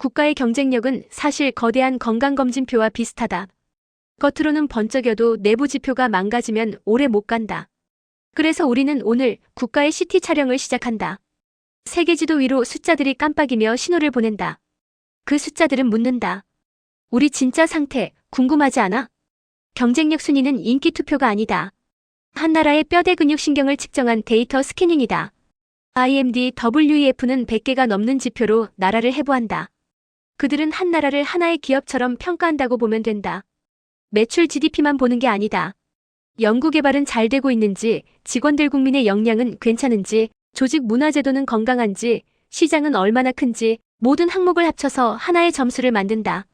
국가의 경쟁력은 사실 거대한 건강검진표와 비슷하다. 겉으로는 번쩍여도 내부 지표가 망가지면 오래 못 간다. 그래서 우리는 오늘 국가의 CT 촬영을 시작한다. 세계지도 위로 숫자들이 깜빡이며 신호를 보낸다. 그 숫자들은 묻는다. 우리 진짜 상태 궁금하지 않아? 경쟁력 순위는 인기 투표가 아니다. 한 나라의 뼈대 근육 신경을 측정한 데이터 스캐닝이다. IMD, WEF는 100개가 넘는 지표로 나라를 해부한다. 그들은 한 나라를 하나의 기업처럼 평가한다고 보면 된다. 매출 GDP만 보는 게 아니다. 연구개발은 잘 되고 있는지, 직원들 국민의 역량은 괜찮은지, 조직 문화제도는 건강한지, 시장은 얼마나 큰지 모든 항목을 합쳐서 하나의 점수를 만든다.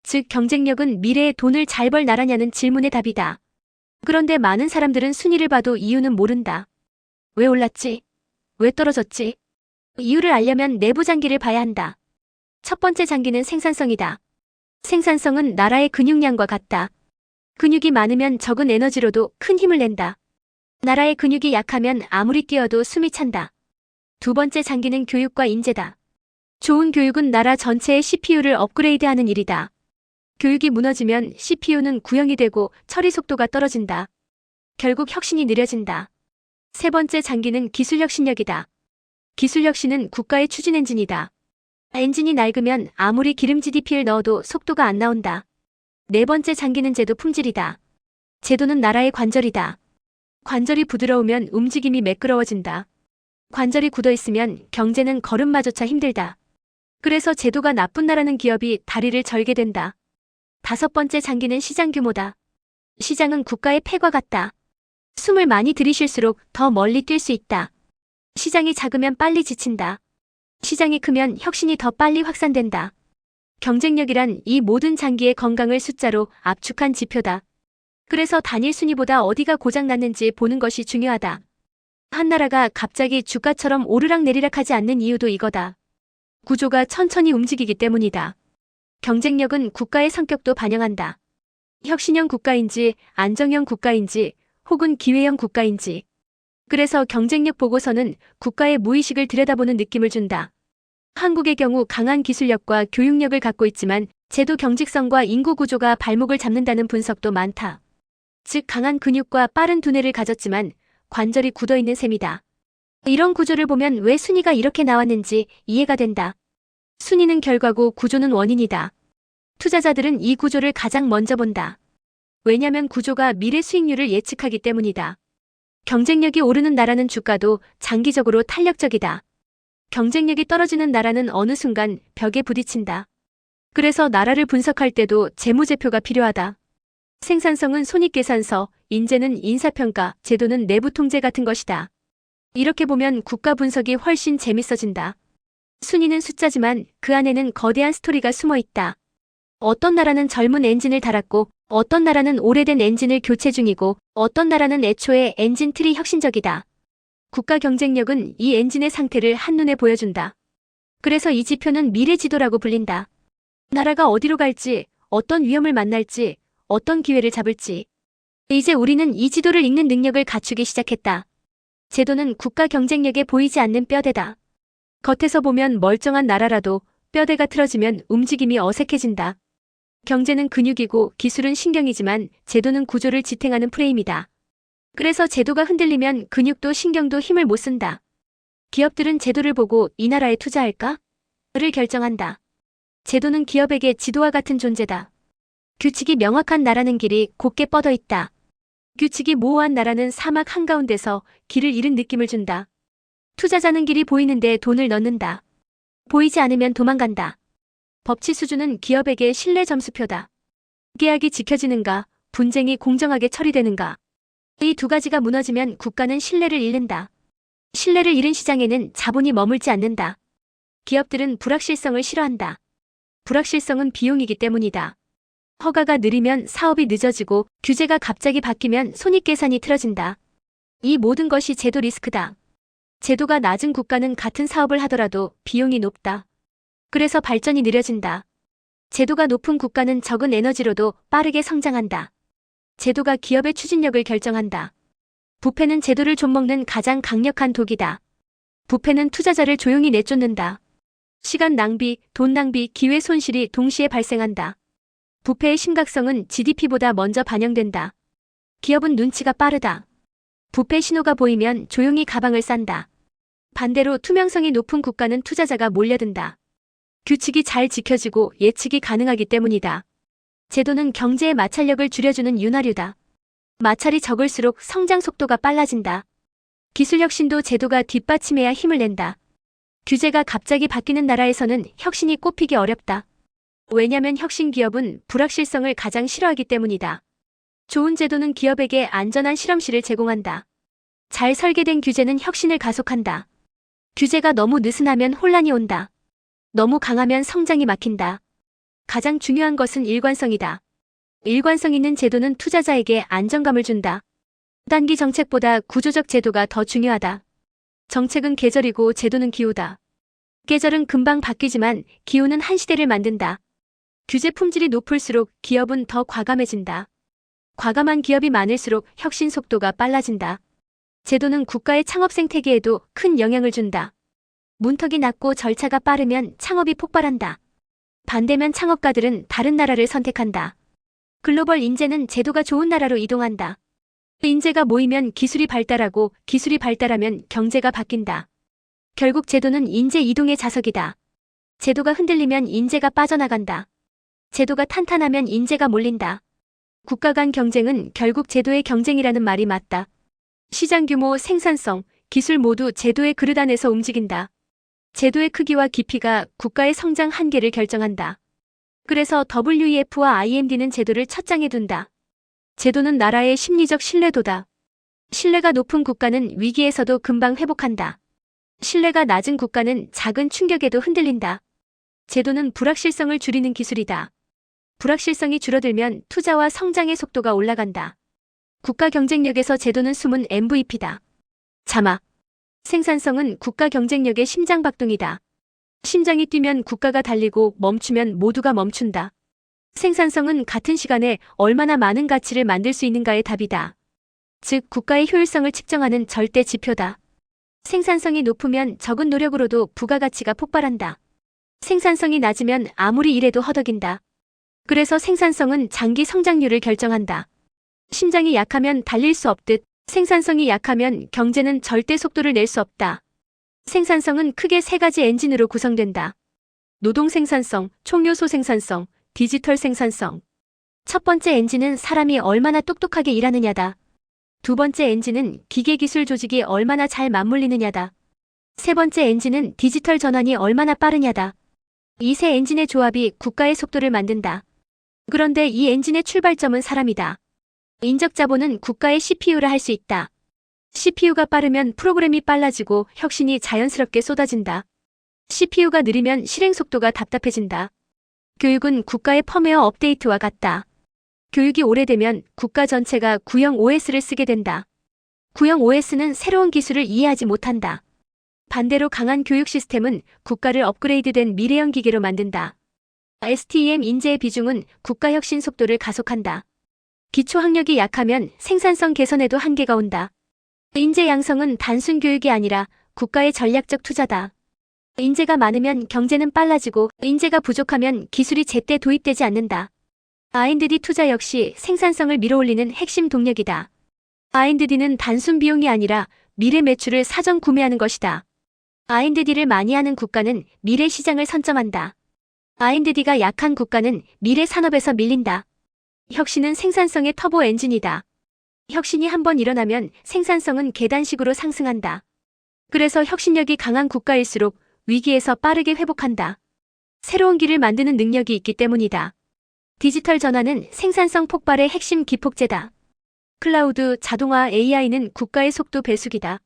즉 경쟁력은 미래에 돈을 잘 벌 나라냐는 질문의 답이다. 그런데 많은 사람들은 순위를 봐도 이유는 모른다. 왜 올랐지? 왜 떨어졌지? 이유를 알려면 내부 장기를 봐야 한다. 첫 번째 장기는 생산성이다. 생산성은 나라의 근육량과 같다. 근육이 많으면 적은 에너지로도 큰 힘을 낸다. 나라의 근육이 약하면 아무리 뛰어도 숨이 찬다. 두 번째 장기는 교육과 인재다. 좋은 교육은 나라 전체의 CPU를 업그레이드하는 일이다. 교육이 무너지면 CPU는 구형이 되고 처리 속도가 떨어진다. 결국 혁신이 느려진다. 세 번째 장기는 기술혁신력이다. 기술혁신은 국가의 추진 엔진이다. 엔진이 낡으면 아무리 기름 GDP를 넣어도 속도가 안 나온다. 네 번째 장기는 제도 품질이다. 제도는 나라의 관절이다. 관절이 부드러우면 움직임이 매끄러워진다. 관절이 굳어있으면 경제는 걸음마조차 힘들다. 그래서 제도가 나쁜 나라는 기업이 다리를 절게 된다. 다섯 번째 장기는 시장 규모다. 시장은 국가의 폐과 같다. 숨을 많이 들이쉴수록 더 멀리 뛸 수 있다. 시장이 작으면 빨리 지친다. 시장이 크면 혁신이 더 빨리 확산된다. 경쟁력이란 이 모든 장기의 건강을 숫자로 압축한 지표다. 그래서 단일 순위보다 어디가 고장났는지 보는 것이 중요하다. 한 나라가 갑자기 주가처럼 오르락내리락 하지 않는 이유도 이거다. 구조가 천천히 움직이기 때문이다. 경쟁력은 국가의 성격도 반영한다. 혁신형 국가인지 안정형 국가인지 혹은 기회형 국가인지. 그래서 경쟁력 보고서는 국가의 무의식을 들여다보는 느낌을 준다. 한국의 경우 강한 기술력과 교육력을 갖고 있지만 제도 경직성과 인구 구조가 발목을 잡는다는 분석도 많다. 즉 강한 근육과 빠른 두뇌를 가졌지만 관절이 굳어있는 셈이다. 이런 구조를 보면 왜 순위가 이렇게 나왔는지 이해가 된다. 순위는 결과고 구조는 원인이다. 투자자들은 이 구조를 가장 먼저 본다. 왜냐면 구조가 미래 수익률을 예측하기 때문이다. 경쟁력이 오르는 나라는 주가도 장기적으로 탄력적이다. 경쟁력이 떨어지는 나라는 어느 순간 벽에 부딪힌다. 그래서 나라를 분석할 때도 재무제표가 필요하다. 생산성은 손익계산서, 인재는 인사평가, 제도는 내부통제 같은 것이다. 이렇게 보면 국가 분석이 훨씬 재밌어진다. 순위는 숫자지만 그 안에는 거대한 스토리가 숨어 있다. 어떤 나라는 젊은 엔진을 달았고 어떤 나라는 오래된 엔진을 교체 중이고 어떤 나라는 애초에 엔진 틀이 혁신적이다. 국가 경쟁력은 이 엔진의 상태를 한눈에 보여준다. 그래서 이 지표는 미래 지도라고 불린다. 나라가 어디로 갈지, 어떤 위험을 만날지, 어떤 기회를 잡을지. 이제 우리는 이 지도를 읽는 능력을 갖추기 시작했다. 제도는 국가 경쟁력에 보이지 않는 뼈대다. 겉에서 보면 멀쩡한 나라라도 뼈대가 틀어지면 움직임이 어색해진다. 경제는 근육이고 기술은 신경이지만 제도는 구조를 지탱하는 프레임이다. 그래서 제도가 흔들리면 근육도 신경도 힘을 못 쓴다. 기업들은 제도를 보고 이 나라에 투자할까? 를 결정한다. 제도는 기업에게 지도와 같은 존재다. 규칙이 명확한 나라는 길이 곧게 뻗어 있다. 규칙이 모호한 나라는 사막 한가운데서 길을 잃은 느낌을 준다. 투자자는 길이 보이는데 돈을 넣는다. 보이지 않으면 도망간다. 법치 수준은 기업에게 신뢰 점수표다. 계약이 지켜지는가, 분쟁이 공정하게 처리되는가. 이 두 가지가 무너지면 국가는 신뢰를 잃는다. 신뢰를 잃은 시장에는 자본이 머물지 않는다. 기업들은 불확실성을 싫어한다. 불확실성은 비용이기 때문이다. 허가가 느리면 사업이 늦어지고 규제가 갑자기 바뀌면 손익계산이 틀어진다. 이 모든 것이 제도 리스크다. 제도가 낮은 국가는 같은 사업을 하더라도 비용이 높다. 그래서 발전이 느려진다. 제도가 높은 국가는 적은 에너지로도 빠르게 성장한다. 제도가 기업의 추진력을 결정한다. 부패는 제도를 좀먹는 가장 강력한 독이다. 부패는 투자자를 조용히 내쫓는다. 시간 낭비, 돈 낭비, 기회 손실이 동시에 발생한다. 부패의 심각성은 GDP보다 먼저 반영된다. 기업은 눈치가 빠르다. 부패 신호가 보이면 조용히 가방을 싼다. 반대로 투명성이 높은 국가는 투자자가 몰려든다. 규칙이 잘 지켜지고 예측이 가능하기 때문이다. 제도는 경제의 마찰력을 줄여주는 윤활유다. 마찰이 적을수록 성장 속도가 빨라진다. 기술 혁신도 제도가 뒷받침해야 힘을 낸다. 규제가 갑자기 바뀌는 나라에서는 혁신이 꼽히기 어렵다. 왜냐면 혁신 기업은 불확실성을 가장 싫어하기 때문이다. 좋은 제도는 기업에게 안전한 실험실을 제공한다. 잘 설계된 규제는 혁신을 가속한다. 규제가 너무 느슨하면 혼란이 온다. 너무 강하면 성장이 막힌다. 가장 중요한 것은 일관성이다. 일관성 있는 제도는 투자자에게 안정감을 준다. 단기 정책보다 구조적 제도가 더 중요하다. 정책은 계절이고 제도는 기후다. 계절은 금방 바뀌지만 기후는 한 시대를 만든다. 규제 품질이 높을수록 기업은 더 과감해진다. 과감한 기업이 많을수록 혁신 속도가 빨라진다. 제도는 국가의 창업 생태계에도 큰 영향을 준다. 문턱이 낮고 절차가 빠르면 창업이 폭발한다. 반대면 창업가들은 다른 나라를 선택한다. 글로벌 인재는 제도가 좋은 나라로 이동한다. 인재가 모이면 기술이 발달하고 기술이 발달하면 경제가 바뀐다. 결국 제도는 인재 이동의 자석이다. 제도가 흔들리면 인재가 빠져나간다. 제도가 탄탄하면 인재가 몰린다. 국가 간 경쟁은 결국 제도의 경쟁이라는 말이 맞다. 시장 규모, 생산성, 기술 모두 제도의 그릇 안에서 움직인다. 제도의 크기와 깊이가 국가의 성장 한계를 결정한다. 그래서 WEF와 IMD는 제도를 첫 장에 둔다. 제도는 나라의 심리적 신뢰도다. 신뢰가 높은 국가는 위기에서도 금방 회복한다. 신뢰가 낮은 국가는 작은 충격에도 흔들린다. 제도는 불확실성을 줄이는 기술이다. 불확실성이 줄어들면 투자와 성장의 속도가 올라간다. 국가 경쟁력에서 제도는 숨은 MVP다. 자막. 생산성은 국가 경쟁력의 심장박동이다. 심장이 뛰면 국가가 달리고 멈추면 모두가 멈춘다. 생산성은 같은 시간에 얼마나 많은 가치를 만들 수 있는가의 답이다. 즉, 국가의 효율성을 측정하는 절대 지표다. 생산성이 높으면 적은 노력으로도 부가가치가 폭발한다. 생산성이 낮으면 아무리 일해도 허덕인다. 그래서 생산성은 장기 성장률을 결정한다. 심장이 약하면 달릴 수 없듯 생산성이 약하면 경제는 절대 속도를 낼 수 없다. 생산성은 크게 세 가지 엔진으로 구성된다. 노동 생산성, 총요소 생산성, 디지털 생산성. 첫 번째 엔진은 사람이 얼마나 똑똑하게 일하느냐다. 두 번째 엔진은 기계기술 조직이 얼마나 잘 맞물리느냐다. 세 번째 엔진은 디지털 전환이 얼마나 빠르냐다. 이 세 엔진의 조합이 국가의 속도를 만든다. 그런데 이 엔진의 출발점은 사람이다. 인적 자본은 국가의 CPU를 할 수 있다. CPU가 빠르면 프로그램이 빨라지고 혁신이 자연스럽게 쏟아진다. CPU가 느리면 실행 속도가 답답해진다. 교육은 국가의 펌웨어 업데이트와 같다. 교육이 오래되면 국가 전체가 구형 OS를 쓰게 된다. 구형 OS는 새로운 기술을 이해하지 못한다. 반대로 강한 교육 시스템은 국가를 업그레이드된 미래형 기계로 만든다. STEM 인재의 비중은 국가 혁신 속도를 가속한다. 기초 학력이 약하면 생산성 개선에도 한계가 온다. 인재 양성은 단순 교육이 아니라 국가의 전략적 투자다. 인재가 많으면 경제는 빨라지고 인재가 부족하면 기술이 제때 도입되지 않는다. R&D 투자 역시 생산성을 밀어올리는 핵심 동력이다. R&D는 단순 비용이 아니라 미래 매출을 사전 구매하는 것이다. R&D를 많이 하는 국가는 미래 시장을 선점한다. R&D가 약한 국가는 미래 산업에서 밀린다. 혁신은 생산성의 터보 엔진이다. 혁신이 한번 일어나면 생산성은 계단식으로 상승한다. 그래서 혁신력이 강한 국가일수록 위기에서 빠르게 회복한다. 새로운 길을 만드는 능력이 있기 때문이다. 디지털 전환은 생산성 폭발의 핵심 기폭제다. 클라우드, 자동화, AI는 국가의 속도 배수기다.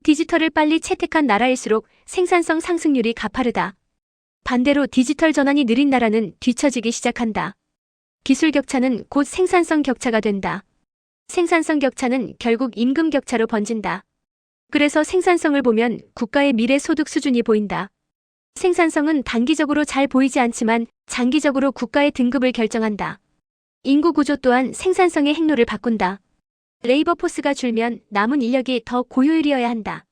디지털을 빨리 채택한 나라일수록 생산성 상승률이 가파르다. 반대로 디지털 전환이 느린 나라는 뒤처지기 시작한다. 기술 격차는 곧 생산성 격차가 된다. 생산성 격차는 결국 임금 격차로 번진다. 그래서 생산성을 보면 국가의 미래 소득 수준이 보인다. 생산성은 단기적으로 잘 보이지 않지만 장기적으로 국가의 등급을 결정한다. 인구 구조 또한 생산성의 행로를 바꾼다. 레이버 포스가 줄면 남은 인력이 더 고효율이어야 한다.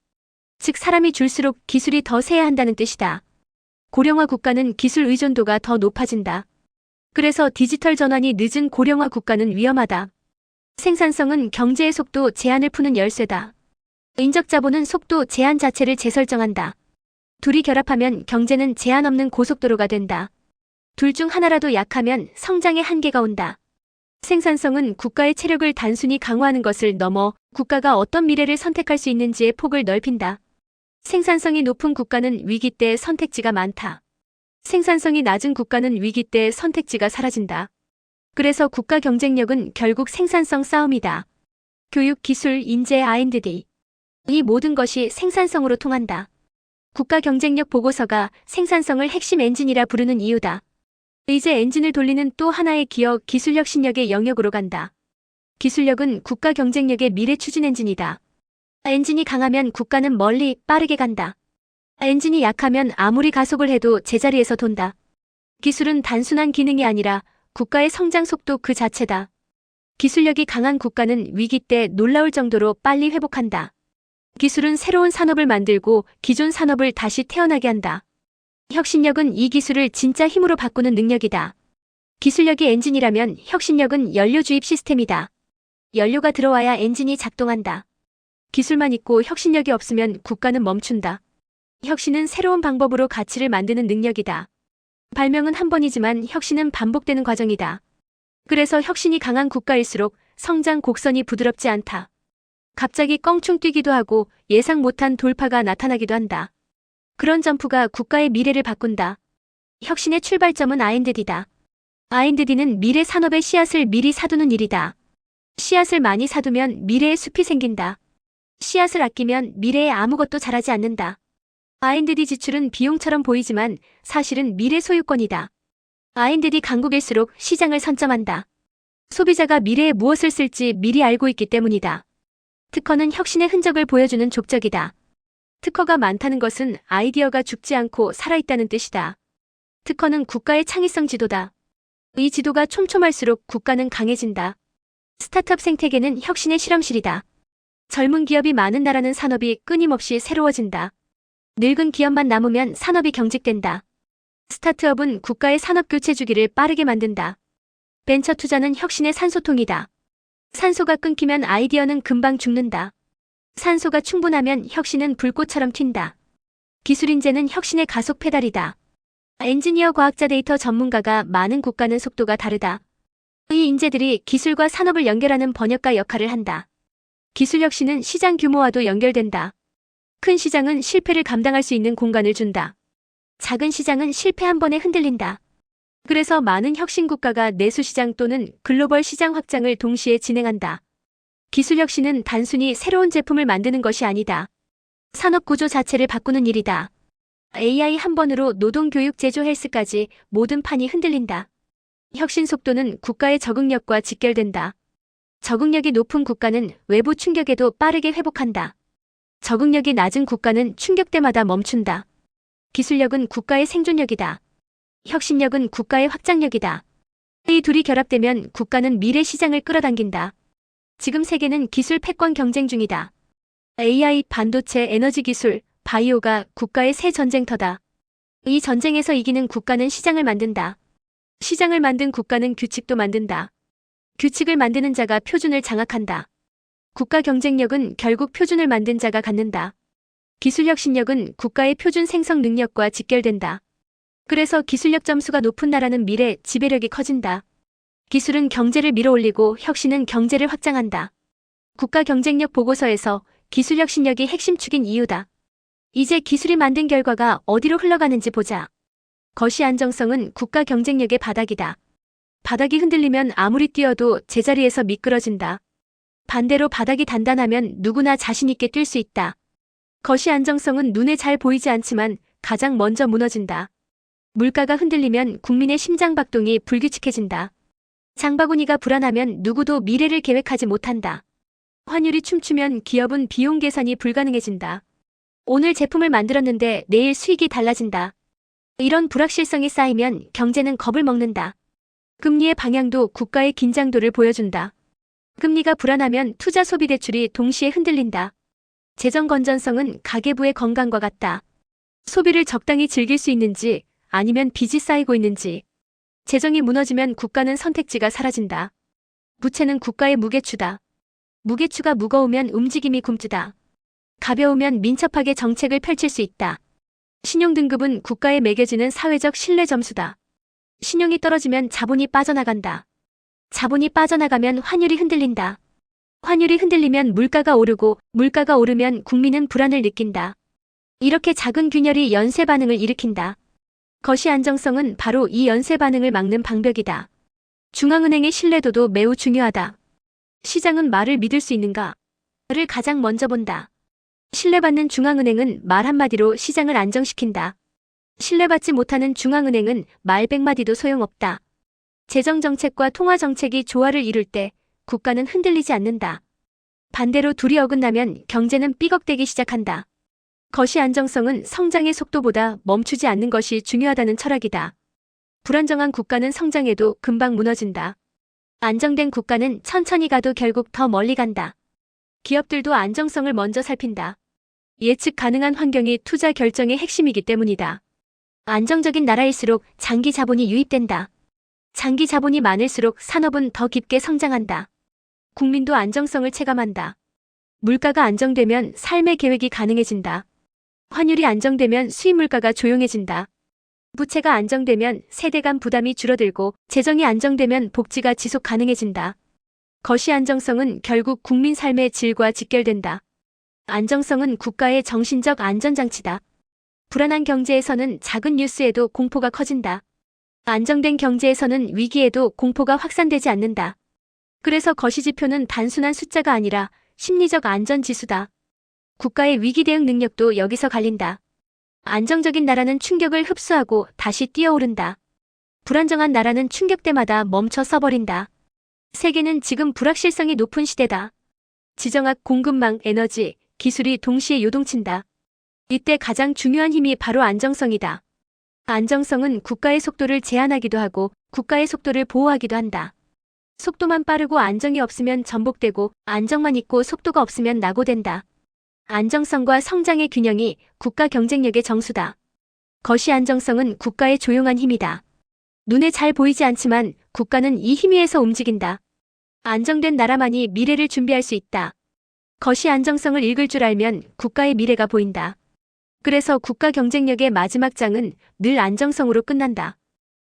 즉 사람이 줄수록 기술이 더 세야 한다는 뜻이다. 고령화 국가는 기술 의존도가 더 높아진다. 그래서 디지털 전환이 늦은 고령화 국가는 위험하다. 생산성은 경제의 속도 제한을 푸는 열쇠다. 인적 자본은 속도 제한 자체를 재설정한다. 둘이 결합하면 경제는 제한 없는 고속도로가 된다. 둘 중 하나라도 약하면 성장의 한계가 온다. 생산성은 국가의 체력을 단순히 강화하는 것을 넘어 국가가 어떤 미래를 선택할 수 있는지의 폭을 넓힌다. 생산성이 높은 국가는 위기 때 선택지가 많다. 생산성이 낮은 국가는 위기 때 선택지가 사라진다. 그래서 국가 경쟁력은 결국 생산성 싸움이다. 교육, 기술, 인재, R&D. 이 모든 것이 생산성으로 통한다. 국가 경쟁력 보고서가 생산성을 핵심 엔진이라 부르는 이유다. 이제 엔진을 돌리는 또 하나의 기업, 기술력 신력의 영역으로 간다. 기술력은 국가 경쟁력의 미래 추진 엔진이다. 엔진이 강하면 국가는 멀리, 빠르게 간다. 엔진이 약하면 아무리 가속을 해도 제자리에서 돈다. 기술은 단순한 기능이 아니라 국가의 성장 속도 그 자체다. 기술력이 강한 국가는 위기 때 놀라울 정도로 빨리 회복한다. 기술은 새로운 산업을 만들고 기존 산업을 다시 태어나게 한다. 혁신력은 이 기술을 진짜 힘으로 바꾸는 능력이다. 기술력이 엔진이라면 혁신력은 연료 주입 시스템이다. 연료가 들어와야 엔진이 작동한다. 기술만 있고 혁신력이 없으면 국가는 멈춘다. 혁신은 새로운 방법으로 가치를 만드는 능력이다. 발명은 한 번이지만 혁신은 반복되는 과정이다. 그래서 혁신이 강한 국가일수록 성장 곡선이 부드럽지 않다. 갑자기 껑충 뛰기도 하고 예상 못한 돌파가 나타나기도 한다. 그런 점프가 국가의 미래를 바꾼다. 혁신의 출발점은 R&D다. R&D는 미래 산업의 씨앗을 미리 사두는 일이다. 씨앗을 많이 사두면 미래의 숲이 생긴다. 씨앗을 아끼면 미래에 아무것도 자라지 않는다. R&D 지출은 비용처럼 보이지만 사실은 미래 소유권이다. R&D 강국일수록 시장을 선점한다. 소비자가 미래에 무엇을 쓸지 미리 알고 있기 때문이다. 특허는 혁신의 흔적을 보여주는 족적이다. 특허가 많다는 것은 아이디어가 죽지 않고 살아있다는 뜻이다. 특허는 국가의 창의성 지도다. 이 지도가 촘촘할수록 국가는 강해진다. 스타트업 생태계는 혁신의 실험실이다. 젊은 기업이 많은 나라는 산업이 끊임없이 새로워진다. 늙은 기업만 남으면 산업이 경직된다. 스타트업은 국가의 산업 교체 주기를 빠르게 만든다. 벤처 투자는 혁신의 산소통이다. 산소가 끊기면 아이디어는 금방 죽는다. 산소가 충분하면 혁신은 불꽃처럼 튄다. 기술 인재는 혁신의 가속 페달이다. 엔지니어, 과학자, 데이터 전문가가 많은 국가는 속도가 다르다. 이 인재들이 기술과 산업을 연결하는 번역가 역할을 한다. 기술 혁신은 시장 규모와도 연결된다. 큰 시장은 실패를 감당할 수 있는 공간을 준다. 작은 시장은 실패 한 번에 흔들린다. 그래서 많은 혁신 국가가 내수 시장 또는 글로벌 시장 확장을 동시에 진행한다. 기술 혁신은 단순히 새로운 제품을 만드는 것이 아니다. 산업 구조 자체를 바꾸는 일이다. AI 한 번으로 노동, 교육, 제조, 헬스까지 모든 판이 흔들린다. 혁신 속도는 국가의 적응력과 직결된다. 적응력이 높은 국가는 외부 충격에도 빠르게 회복한다. 적응력이 낮은 국가는 충격 때마다 멈춘다. 기술력은 국가의 생존력이다. 혁신력은 국가의 확장력이다. 이 둘이 결합되면 국가는 미래 시장을 끌어당긴다. 지금 세계는 기술 패권 경쟁 중이다. AI, 반도체, 에너지 기술, 바이오가 국가의 새 전쟁터다. 이 전쟁에서 이기는 국가는 시장을 만든다. 시장을 만든 국가는 규칙도 만든다. 규칙을 만드는 자가 표준을 장악한다. 국가 경쟁력은 결국 표준을 만든 자가 갖는다. 기술혁신력은 국가의 표준 생성 능력과 직결된다. 그래서 기술력 점수가 높은 나라는 미래 지배력이 커진다. 기술은 경제를 밀어올리고 혁신은 경제를 확장한다. 국가 경쟁력 보고서에서 기술혁신력이 핵심 축인 이유다. 이제 기술이 만든 결과가 어디로 흘러가는지 보자. 거시 안정성은 국가 경쟁력의 바닥이다. 바닥이 흔들리면 아무리 뛰어도 제자리에서 미끄러진다. 반대로 바닥이 단단하면 누구나 자신 있게 뛸 수 있다. 거시 안정성은 눈에 잘 보이지 않지만 가장 먼저 무너진다. 물가가 흔들리면 국민의 심장박동이 불규칙해진다. 장바구니가 불안하면 누구도 미래를 계획하지 못한다. 환율이 춤추면 기업은 비용 계산이 불가능해진다. 오늘 제품을 만들었는데 내일 수익이 달라진다. 이런 불확실성이 쌓이면 경제는 겁을 먹는다. 금리의 방향도 국가의 긴장도를 보여준다. 금리가 불안하면 투자 소비 대출이 동시에 흔들린다. 재정 건전성은 가계부의 건강과 같다. 소비를 적당히 즐길 수 있는지 아니면 빚이 쌓이고 있는지. 재정이 무너지면 국가는 선택지가 사라진다. 부채는 국가의 무게추다. 무게추가 무거우면 움직임이 굼뜨다. 가벼우면 민첩하게 정책을 펼칠 수 있다. 신용등급은 국가에 매겨지는 사회적 신뢰 점수다. 신용이 떨어지면 자본이 빠져나간다. 자본이 빠져나가면 환율이 흔들린다. 환율이 흔들리면 물가가 오르고 물가가 오르면 국민은 불안을 느낀다. 이렇게 작은 균열이 연쇄 반응을 일으킨다. 거시 안정성은 바로 이 연쇄 반응을 막는 방벽이다. 중앙은행의 신뢰도도 매우 중요하다. 시장은 말을 믿을 수 있는가를 가장 먼저 본다. 신뢰받는 중앙은행은 말 한마디로 시장을 안정시킨다. 신뢰받지 못하는 중앙은행은 말 100마디도 소용없다. 재정정책과 통화정책이 조화를 이룰 때 국가는 흔들리지 않는다. 반대로 둘이 어긋나면 경제는 삐걱대기 시작한다. 거시 안정성은 성장의 속도보다 멈추지 않는 것이 중요하다는 철학이다. 불안정한 국가는 성장해도 금방 무너진다. 안정된 국가는 천천히 가도 결국 더 멀리 간다. 기업들도 안정성을 먼저 살핀다. 예측 가능한 환경이 투자 결정의 핵심이기 때문이다. 안정적인 나라일수록 장기 자본이 유입된다. 장기 자본이 많을수록 산업은 더 깊게 성장한다. 국민도 안정성을 체감한다. 물가가 안정되면 삶의 계획이 가능해진다. 환율이 안정되면 수입 물가가 조용해진다. 부채가 안정되면 세대 간 부담이 줄어들고 재정이 안정되면 복지가 지속 가능해진다. 거시 안정성은 결국 국민 삶의 질과 직결된다. 안정성은 국가의 정신적 안전장치다. 불안한 경제에서는 작은 뉴스에도 공포가 커진다. 안정된 경제에서는 위기에도 공포가 확산되지 않는다. 그래서 거시지표는 단순한 숫자가 아니라 심리적 안전지수다. 국가의 위기 대응 능력도 여기서 갈린다. 안정적인 나라는 충격을 흡수하고 다시 뛰어오른다. 불안정한 나라는 충격 때마다 멈춰 서버린다. 세계는 지금 불확실성이 높은 시대다. 지정학, 공급망, 에너지, 기술이 동시에 요동친다. 이때 가장 중요한 힘이 바로 안정성이다. 안정성은 국가의 속도를 제한하기도 하고 국가의 속도를 보호하기도 한다. 속도만 빠르고 안정이 없으면 전복되고 안정만 있고 속도가 없으면 낙오된다. 안정성과 성장의 균형이 국가 경쟁력의 정수다. 거시 안정성은 국가의 조용한 힘이다. 눈에 잘 보이지 않지만 국가는 이 힘 위에서 움직인다. 안정된 나라만이 미래를 준비할 수 있다. 거시 안정성을 읽을 줄 알면 국가의 미래가 보인다. 그래서 국가 경쟁력의 마지막 장은 늘 안정성으로 끝난다.